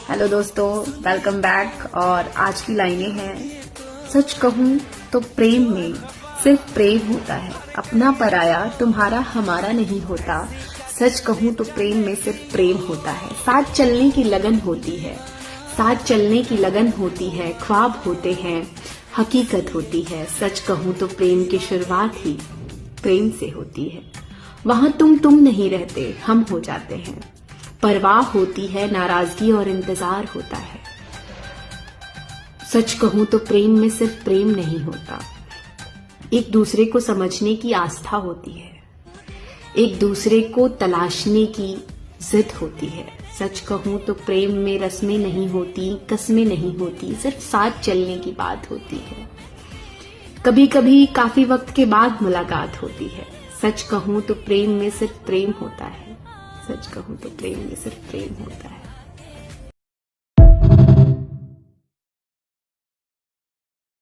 Hello दोस्तों, welcome back. और आज की लाइनें हैं, सच कहूं तो प्रेम में सिर्फ प्रेम होता है, अपना पराया तुम्हारा हमारा नहीं होता। सच कहूं तो प्रेम में सिर्फ प्रेम होता है, साथ चलने की लगन होती है, साथ चलने की लगन होती है, ख्वाब होते हैं, हकीकत होती है। सच कहूं तो प्रेम की शुरुआत ही प्रेम से होती है। वहां तुम नहीं रहते, हम हो जाते हैं। परवाह होती है, नाराजगी और इंतजार होता है। सच कहूं तो प्रेम में सिर्फ प्रेम नहीं होता, एक दूसरे को समझने की आस्था होती है, एक दूसरे को तलाशने की जिद होती है। सच कहूं तो प्रेम में रस्में नहीं होती, कस्में नहीं होती, सिर्फ साथ चलने की बात होती है। कभी कभी काफी वक्त के बाद मुलाकात होती है। सच कहूं तो प्रेम में सिर्फ प्रेम होता है, सच कहूं तो प्रेम में सिर्फ प्रेम होता है।